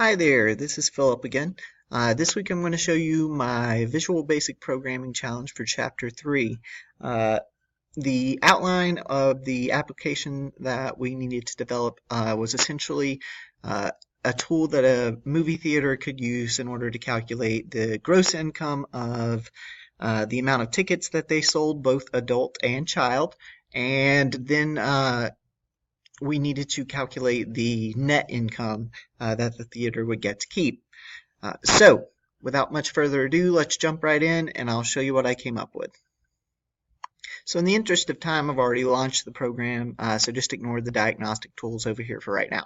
Hi there, this is Philip again. This week I'm going to show you my Visual Basic Programming Challenge for Chapter 3. The outline of the application that we needed to develop was essentially a tool that a movie theater could use in order to calculate the gross income of the amount of tickets that they sold, both adult and child, and then we needed to calculate the net income that the theater would get to keep. So, without much further ado, let's jump right in and I'll show you what I came up with. So in the interest of time, I've already launched the program, so just ignore the diagnostic tools over here for right now.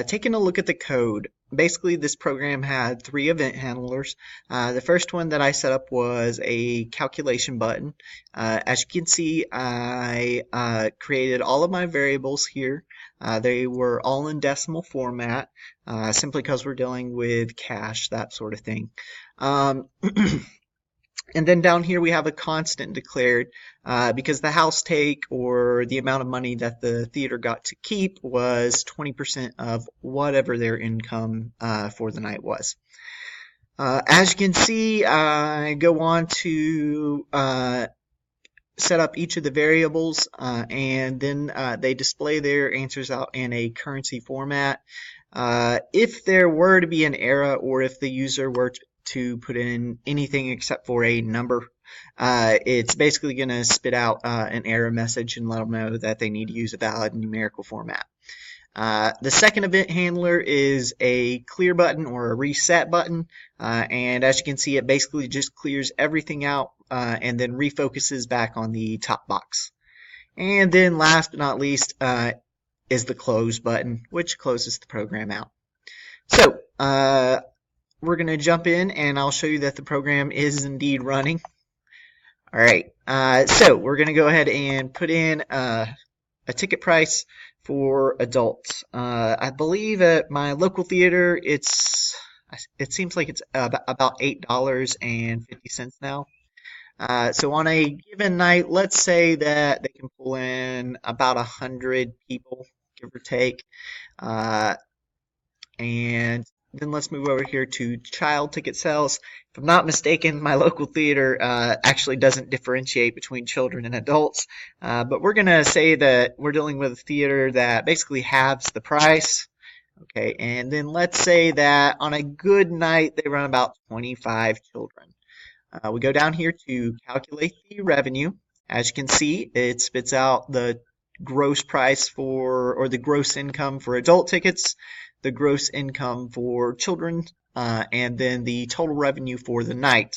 Taking a look at the code, basically this program had 3 event handlers. The first one that I set up was a calculation button. As you can see, I created all of my variables here. They were all in decimal format, simply because we're dealing with cash, that sort of thing. And then down here we have a constant declared because the house take, or the amount of money that the theater got to keep, was 20% of whatever their income for the night was. As you can see, I go on to set up each of the variables and then they display their answers out in a currency format. If there were to be an error, or if the user were to put in anything except for a number, it's basically going to spit out an error message and let them know that they need to use a valid numerical format. The second event handler is a clear button or a reset button, and as you can see, it basically just clears everything out and then refocuses back on the top box. And then last but not least is the close button, which closes the program out. So we're going to jump in and I'll show you that the program is indeed running. Alright, so we're going to go ahead and put in a ticket price for adults. I believe at my local theater it seems like it's about $8.50 now. So on a given night, let's say that they can pull in about 100 people, give or take. And then let's move over here to child ticket sales. If I'm not mistaken, my local theater actually doesn't differentiate between children and adults. But we're going to say that we're dealing with a theater that basically halves the price. Okay, and then let's say that on a good night, they run about 25 children. We go down here to calculate the revenue. As you can see, it spits out the gross price for, or the gross income for adult tickets, the gross income for children, and then the total revenue for the night.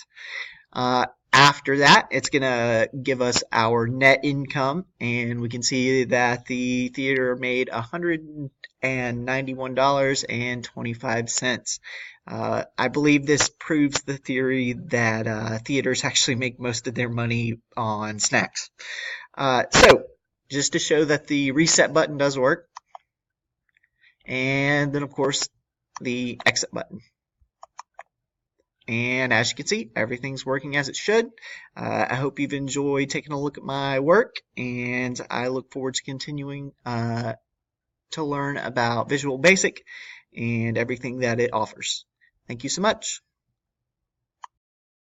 After that, it's going to give us our net income, and we can see that the theater made $191.25. I believe this proves the theory that theaters actually make most of their money on snacks. So, just to show that the reset button does work, and then of course the exit button. And as you can see, everything's working as it should. I hope you've enjoyed taking a look at my work, and I look forward to continuing to learn about Visual Basic and everything that it offers. Thank you so much.